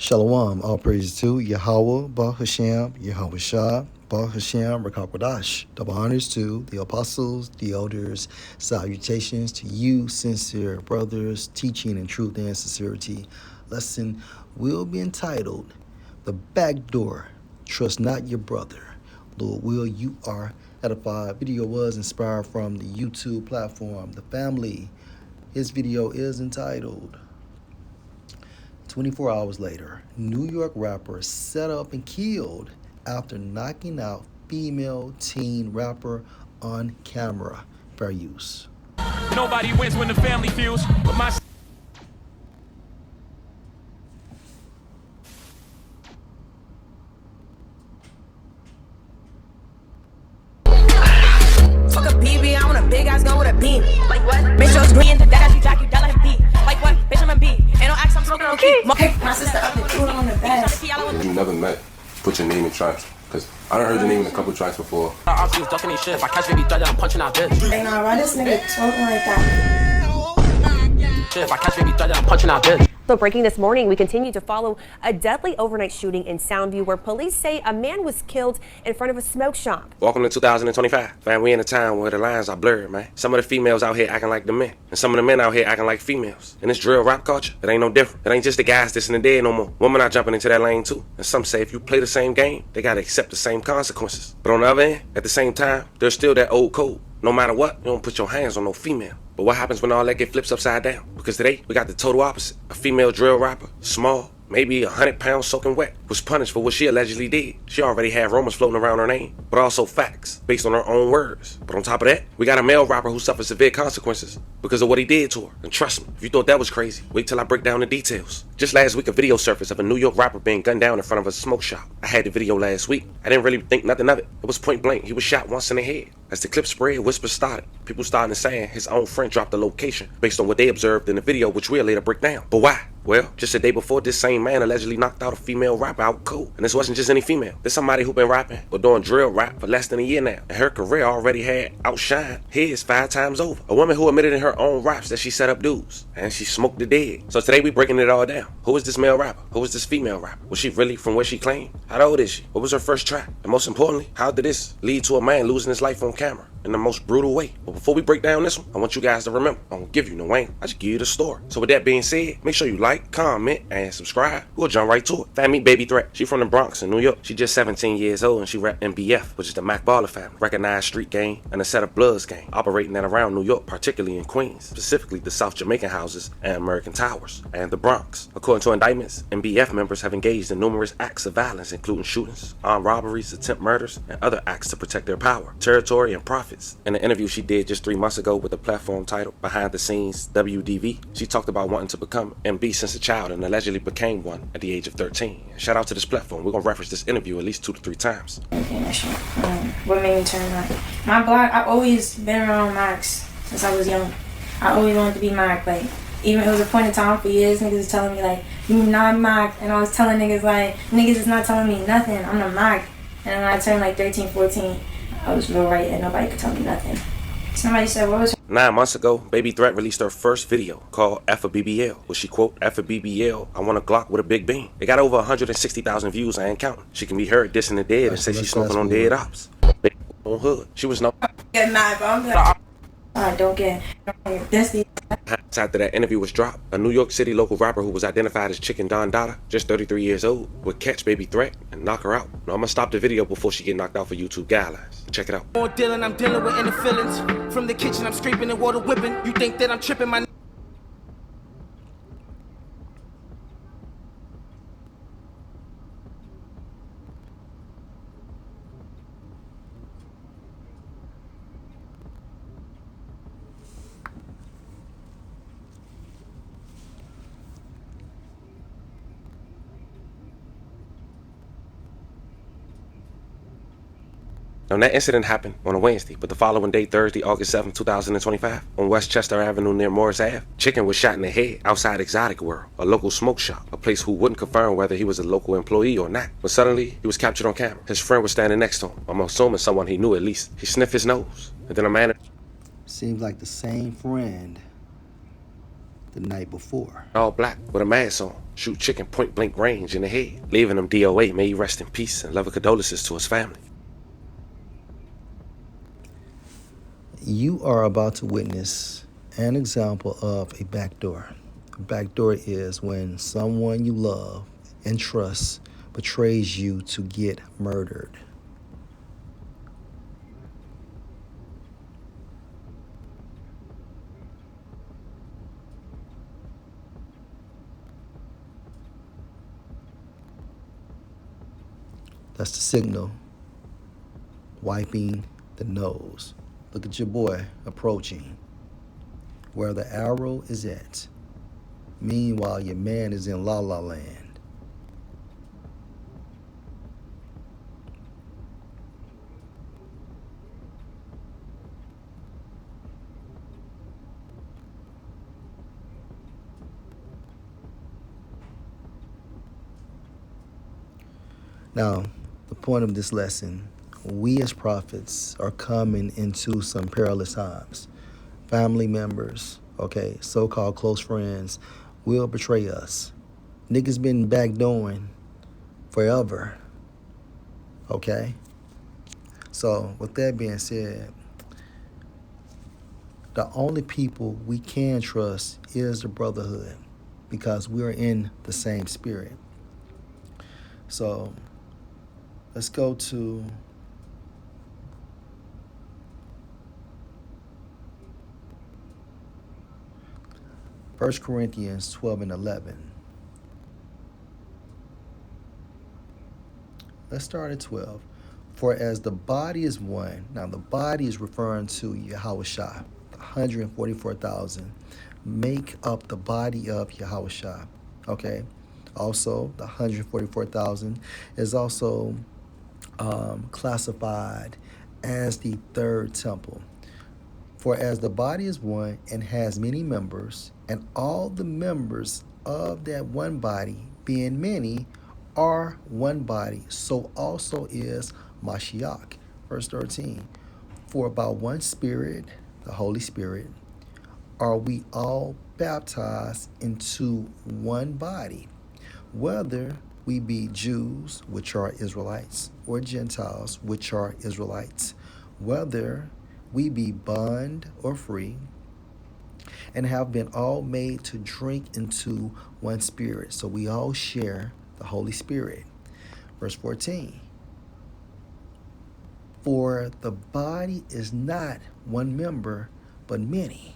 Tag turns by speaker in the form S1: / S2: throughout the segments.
S1: Shalom, all praises to Yahweh, Baruch Hashem, Yahweh Shah, Baruch Hashem, Rakakwadash. Double honors to the apostles, the elders, salutations to you, sincere brothers, teaching in truth and sincerity. Lesson will be entitled, The Back Door, Trust Not Your Brother. Lord will, you are edified. Video was inspired from the YouTube platform, The Family. His video is entitled, 24 hours later, New York rapper set up and killed after knocking out female teen rapper on camera. Fair use.
S2: Nobody wins when the family feels, but my
S3: Fuck a BB, I want a big ass gun with a beam. Like what? Bitch, yours green, the dash, you jack, you down like a beat. Like what? Bitch, I'm a beat. Ain't no axe, I'm smoking on key. My sister up and threw it on the bed.
S4: You never met, put your name in tracks. Cause I done heard your name in a couple tracks before.
S2: I'm just ducking these shit. If I catch baby threat, then I'm punching out bitch.
S3: Hey, nah, why this nigga talking like that?
S2: If I catch baby threat, then I'm punching out bitch.
S5: So breaking this morning, we continue to follow a deadly overnight shooting in Soundview where police say a man was killed in front of a smoke shop.
S6: Welcome to 2025. Fam, we in a time where the lines are blurred, man. Some of the females out here acting like the men, and some of the men out here acting like females. In this drill rap culture, it ain't no different. It ain't just the guys dissing the dead no more. Women are jumping into that lane too. And some say if you play the same game, they gotta accept the same consequences. But on the other end, at the same time, there's still that old code. No matter what, you don't put your hands on no female. But what happens when all that get flips upside down? Because today, we got the total opposite. A female drill rapper, small, maybe 100 pounds soaking wet, was punished for what she allegedly did. She already had rumors floating around her name, but also facts, based on her own words. But on top of that, we got a male rapper who suffered severe consequences because of what he did to her. And trust me, if you thought that was crazy, wait till I break down the details. Just last week, a video surfaced of a New York rapper being gunned down in front of a smoke shop. I had the video last week. I didn't really think nothing of it. It was point blank. He was shot once in the head. As the clip spread, whispers started. People started saying his own friend dropped the location based on what they observed in the video, which we'll later break down. But why? Well, just a day before, this same man allegedly knocked out a female rapper out cold. And this wasn't just any female. This somebody who been rapping or doing drill rap for less than a year now. And her career already had outshined his 5 times over. A woman who admitted in her own raps that she set up dudes. And she smoked the dead. So today we breaking it all down. Who is this male rapper? Who is this female rapper? Was she really from where she claimed? How old is she? What was her first track? And most importantly, how did this lead to a man losing his life on camera in the most brutal way? But before we break down this one, I want you guys to remember, I don't give you no ain't. I just give you the story. So with that being said, make sure you like, comment, and subscribe. We'll jump right to it. Fam, meet Baby Threat. She from the Bronx in New York. She just 17 years old and she rap MBF, which is the Mac Baller family, recognized street gang and a set of Bloods gang, operating at around New York, particularly in Queens, specifically the South Jamaican houses and American Towers, and the Bronx. According to indictments, MBF members have engaged in numerous acts of violence, including shootings, armed robberies, attempt murders, and other acts to protect their power, territory, and profits. In an interview she did just 3 months ago with the platform titled Behind the Scenes WDV, she talked about wanting to become MB since a child and allegedly became one at the age of 13. Shout out to this platform. We're going to reference this interview at least 2 to 3 times.
S7: What made me turn Mac? My block, I've always been around Macs since I was young. I always wanted to be Mac. Like, even it was a point in time for years, niggas was telling me, like, you not Mac. And I was telling niggas, like, niggas is not telling me nothing. I'm the Mac. And when I turned, like, 13, 14, I was real right and nobody could tell me nothing. Somebody said, what was her?
S6: 9 months ago, Baby Threat released her first video called F a BBL, where she quote, F a BBL, I want a Glock with a big beam. It got over 160,000 views, I ain't counting. She can be heard dissing the dead and say she's smoking on dead ops. On hood. She was no...
S7: Get mad, but I'm like, I don't get this.
S6: After that interview was dropped, a New York City local rapper who was identified as Chicken Don Dada, just 33 years old, would catch Baby Threat and knock her out. Now I'm gonna stop the video before she get knocked out for YouTube guidelines. Check it out.
S2: More dealing, I'm dealing with inner feelings. From the kitchen, I'm scraping and water whipping. You think that I'm tripping my...
S6: Now that incident happened on a Wednesday, but the following day, Thursday, August 7, 2025, on Westchester Avenue near Morris Ave, Chicken was shot in the head outside Exotic World, a local smoke shop, a place who wouldn't confirm whether he was a local employee or not. But suddenly, he was captured on camera. His friend was standing next to him. I'm assuming someone he knew at least. He sniffed his nose, and then a man...
S1: Seems like the same friend the night before.
S6: All black with a mask on. Shoot chicken point blank range in the head. Leaving him DOA. May he rest in peace and love and condolences to his family.
S1: You are about to witness an example of a backdoor. A backdoor is when someone you love and trust betrays you to get murdered. That's the signal. Wiping the nose. Look at your boy approaching where the arrow is at. Meanwhile, your man is in La La Land. Now, the point of this lesson, we as prophets are coming into some perilous times. Family members, okay, so-called close friends will betray us. Niggas been backdooring forever, okay? So, with that being said, the only people we can trust is the brotherhood because we are in the same spirit. So, let's go to First Corinthians 12 and 11. Let's start at 12. For as the body is one, now the body is referring to Yahushua, 144,000 make up the body of Yahushua, okay? Also, the 144,000 is also classified as the third temple. For as the body is one and has many members, and all the members of that one body, being many, are one body, so also is Mashiach. Verse 13. For by one Spirit, the Holy Spirit, are we all baptized into one body, whether we be Jews, which are Israelites, or Gentiles, which are Israelites, whether we be bond or free, and have been all made to drink into one Spirit. So we all share the Holy Spirit. Verse 14. For the body is not one member, but many.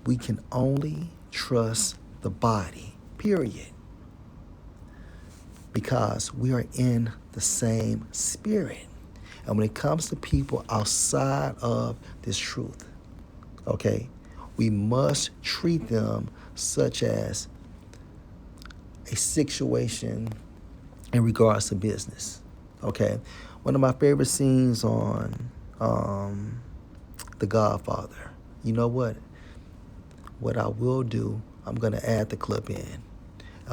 S1: We can only trust the body, period. Because we are in the same spirit. And when it comes to people outside of this truth, okay, we must treat them such as a situation in regards to business, okay? One of my favorite scenes on The Godfather, you know what? What I will do, I'm going to add the clip in.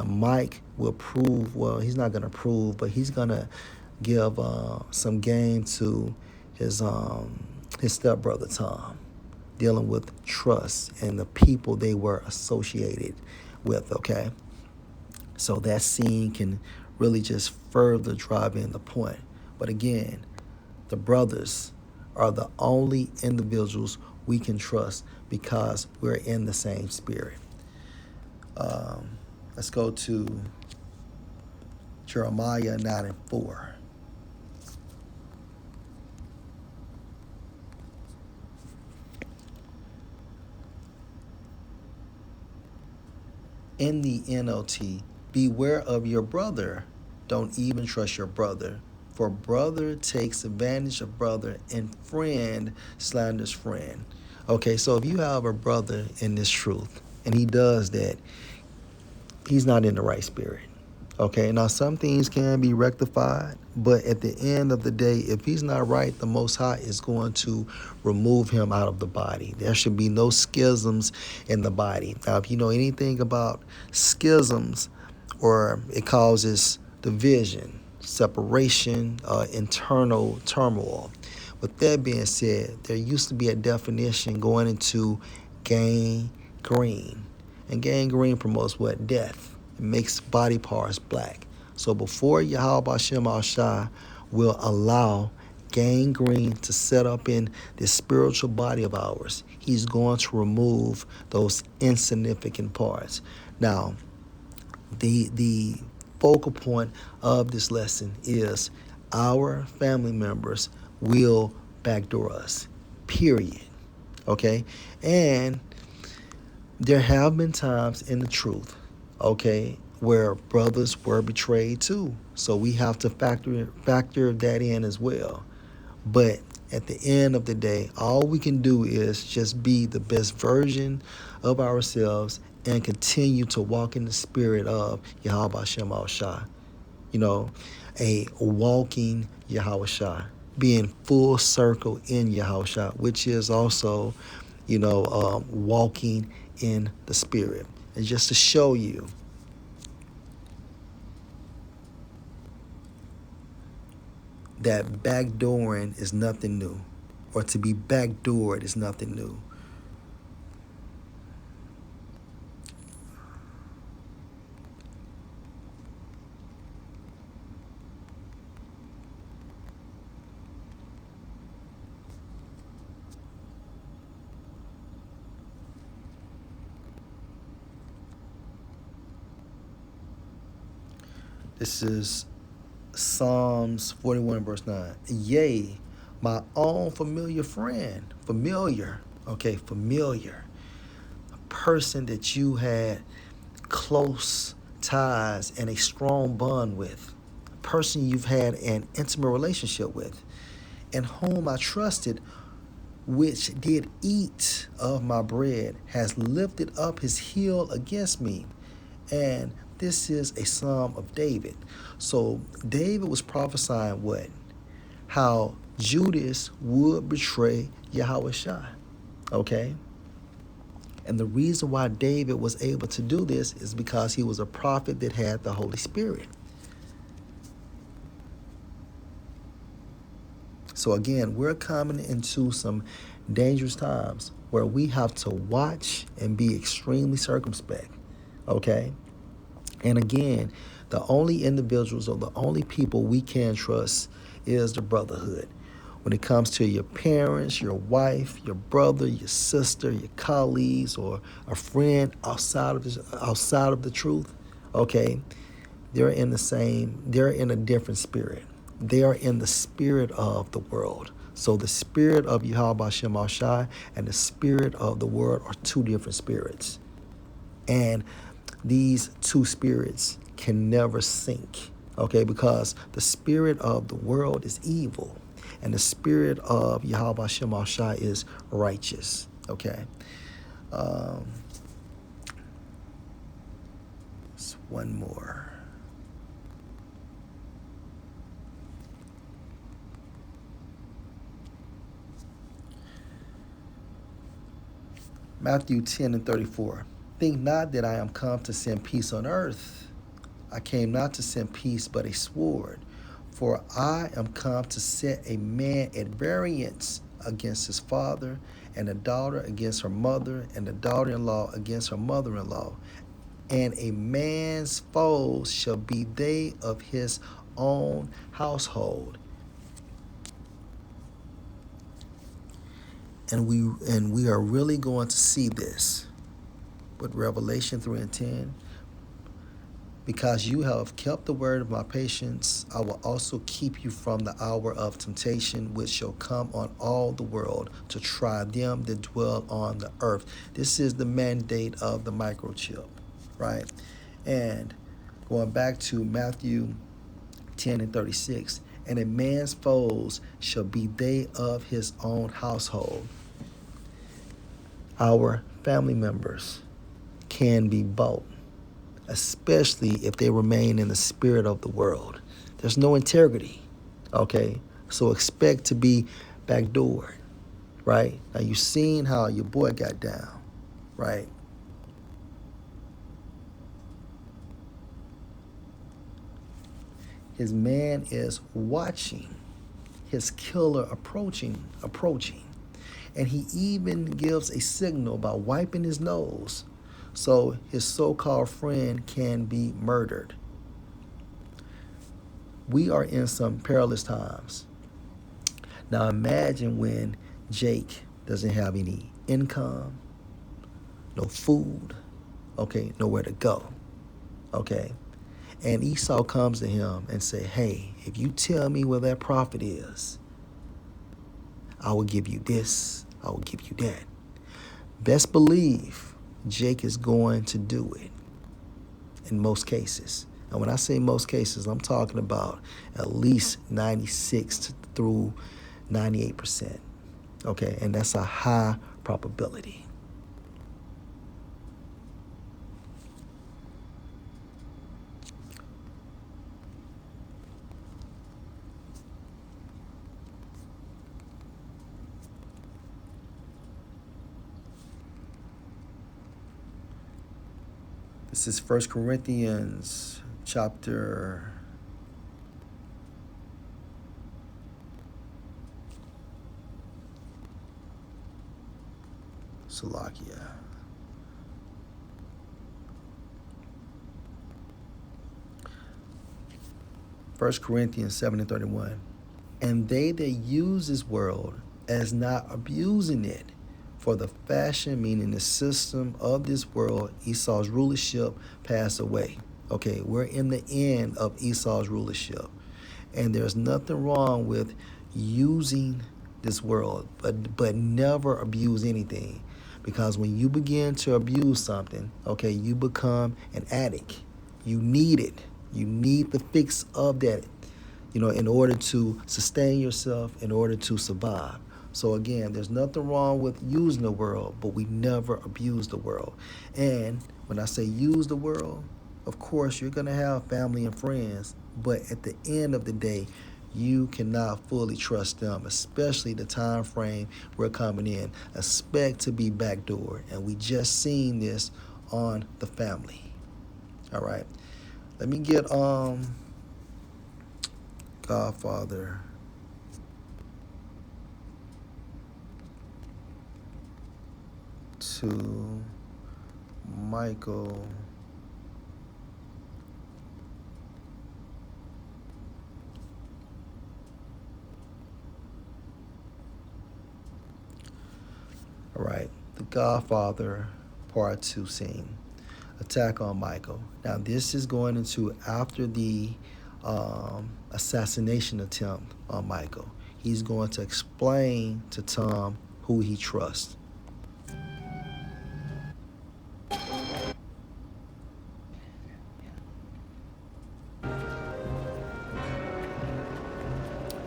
S1: Mike will prove, well, he's not going to prove, but he's going to give some game to his stepbrother Tom, dealing with trust and the people they were associated with, okay? So that scene can really just further drive in the point. But again, the brothers are the only individuals we can trust because we're in the same spirit. Let's go to Jeremiah 9 and 4. In the NLT, beware of your brother. Don't even trust your brother. For brother takes advantage of brother and friend slanders friend. Okay, so if you have a brother in this truth and he does that, he's not in the right spirit. Okay, now some things can be rectified, but at the end of the day, if he's not right, the Most High is going to remove him out of the body. There should be no schisms in the body. Now, if you know anything about schisms, or it causes division, separation, internal turmoil. With that being said, there used to be a definition going into gain, green. And gangrene promotes what? Death. It makes body parts black. So before Yahweh Hashem Al-Shai will allow gangrene to set up in this spiritual body of ours, he's going to remove those insignificant parts. Now, the focal point of this lesson is our family members will backdoor us, period. Okay? And there have been times in the truth, okay, where brothers were betrayed too. So we have to factor that in as well. But at the end of the day, all we can do is just be the best version of ourselves and continue to walk in the spirit of Yahweh Hashem Al-Shai. You know, a walking Yahweh Shai, being full circle in Yahweh Shai, which is also, you know, walking in the spirit. And just to show you that backdooring is nothing new, or to be backdoored is nothing new. This is Psalms 41 verse 9. Yea, my own familiar friend, familiar, okay, familiar, a person that you had close ties and a strong bond with, a person you've had an intimate relationship with, in whom I trusted, which did eat of my bread, has lifted up his heel against me. And this is a Psalm of David. So David was prophesying what? How Judas would betray Yahweh Shai. Okay? And the reason why David was able to do this is because he was a prophet that had the Holy Spirit. So again, we're coming into some dangerous times where we have to watch and be extremely circumspect. Okay? And again, the only individuals or the only people we can trust is the brotherhood. When it comes to your parents, your wife, your brother, your sister, your colleagues, or a friend outside of the truth, okay, they're in a different spirit. They are in the spirit of the world. So the spirit of Yahweh Hashem Al-Shai and the spirit of the world are two different spirits. And these two spirits can never sync, okay, because the spirit of the world is evil and the spirit of Yahweh Hashem Al-Shai is righteous, okay. Just one more. Matthew 10:34. Think not that I am come to send peace on earth. I came not to send peace, but a sword. For I am come to set a man at variance against his father, and a daughter against her mother, and a daughter-in-law against her mother-in-law. And a man's foes shall be they of his own household. And we are really going to see this with Revelation 3:10. Because you have kept the word of my patience, I will also keep you from the hour of temptation, which shall come on all the world to try them that dwell on the earth. This is the mandate of the microchip, right? And going back to Matthew 10:36, and a man's foes shall be they of his own household. Our family members can be bought, especially if they remain in the spirit of the world. There's no integrity, okay? So expect to be backdoored, right? Now, you've seen how your boy got down, right? His man is watching his killer approaching. And he even gives a signal by wiping his nose so his so-called friend can be murdered. We are in some perilous times. Now imagine when Jake doesn't have any income, no food, okay, nowhere to go, okay? And Esau comes to him and say, hey, if you tell me where that prophet is, I will give you this, I will give you that. Best believe Jake is going to do it in most cases. And when I say most cases, I'm talking about at least 96 through 98%. Okay, and that's a high probability. This is 1 Corinthians chapter 1 Corinthians 7:31. And they that use this world as not abusing it, for the fashion, meaning the system of this world, Esau's rulership passed away. Okay, we're in the end of Esau's rulership. And there's nothing wrong with using this world, but never abuse anything. Because when you begin to abuse something, okay, you become an addict. You need it. You need the fix of that, in order to sustain yourself, in order to survive. So again, there's nothing wrong with using the world, but we never abuse the world. And when I say use the world, of course, you're going to have family and friends, but at the end of the day, you cannot fully trust them, especially the time frame we're coming in. Expect to be backdoored, and we just seen this on The Family. All right, let me get Godfather. To Michael. All right, The Godfather Part 2 scene. Attack on Michael. Now this is going into after the assassination attempt on Michael. He's going to explain to Tom who he trusts.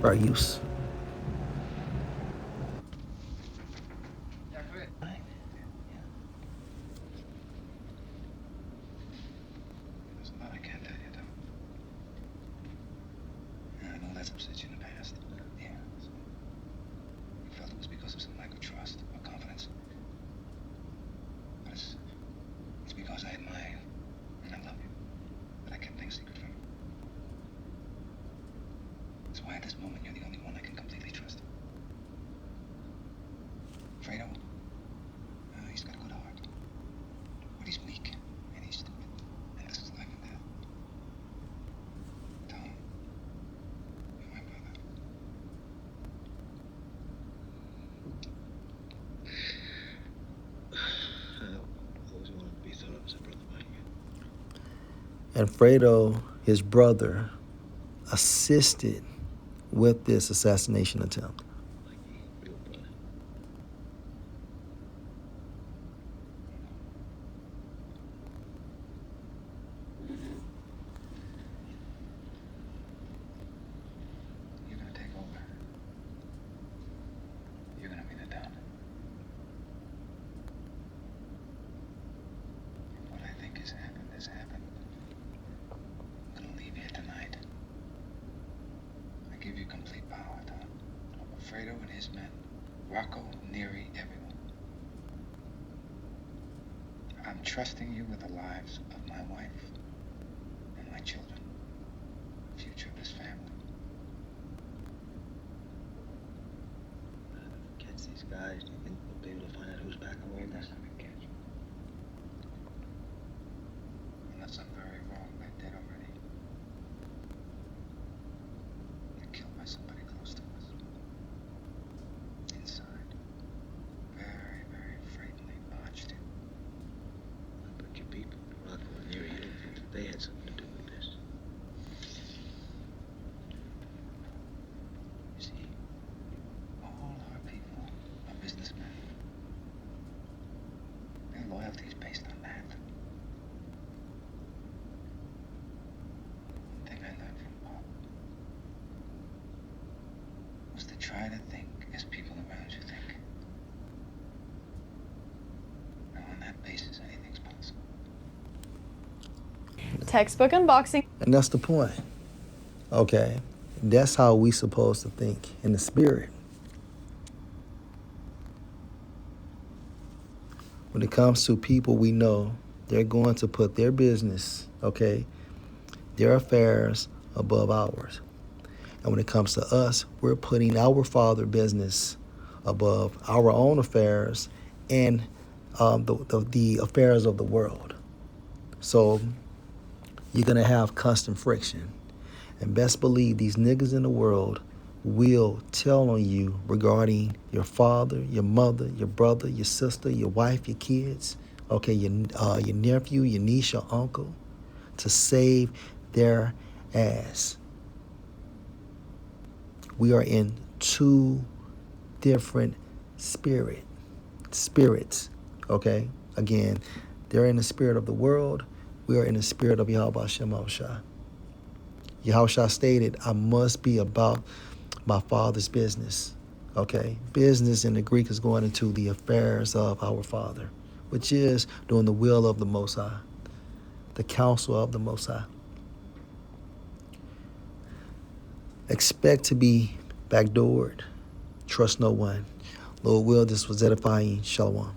S1: Use.
S8: There's a lot I can't tell you, though. And I know that's upset you in the past. Yeah. You felt it was because of some lack of trust or confidence. But it's because I admire you and I love you that I kept things secret from you. That's why at this moment you're the only one I can completely trust. Fredo, he's got a good heart. But he's weak and he's stupid. And this is life and death. Tom, you're my brother. I always wanted to be thought of as a brother by you.
S1: And Fredo, his brother, assisted with this assassination attempt.
S8: Like real brother. You're gonna take over. You're gonna be the Don. What I think has happened has happened. I'm gonna leave here tonight. I give you complete power, Tom. Fredo and his men, Rocco, Neri, everyone. I'm trusting you with the lives of my wife and my children, the future of this family.
S9: Catch these guys.
S8: very best I could catch. Unless I'm very wrong, they're dead already. They're killed by somebody close to us. Inside. Very, very afraid, and they botched it. But your people in Rockville and area didn't think that they had something to do with this. You see, all our people are businessmen. Their loyalty is based on that. One thing I learned from Pop was to try to think as people around you think. And on that basis, anything's possible.
S9: Textbook unboxing.
S1: And that's the point. Okay. That's how we supposed to think in the spirit. When it comes to people we know, they're going to put their business, okay, their affairs above ours. And when it comes to us, we're putting our Father business above our own affairs and the affairs of the world. So you're going to have constant friction. And best believe these niggas in the world will tell on you regarding your father, your mother, your brother, your sister, your wife, your kids, okay, your nephew, your niece, your uncle, to save their ass. We are in two different spirits, okay? Again, they're in the spirit of the world. We are in the spirit of Yahweh Hashem Yahushua. Yahushua stated, I must be about my Father's business, okay? Business in the Greek is going into the affairs of our Father, which is doing the will of the Most High, the counsel of the Most High. Expect to be backdoored. Trust no one. Lord will, this was edifying. Shalom.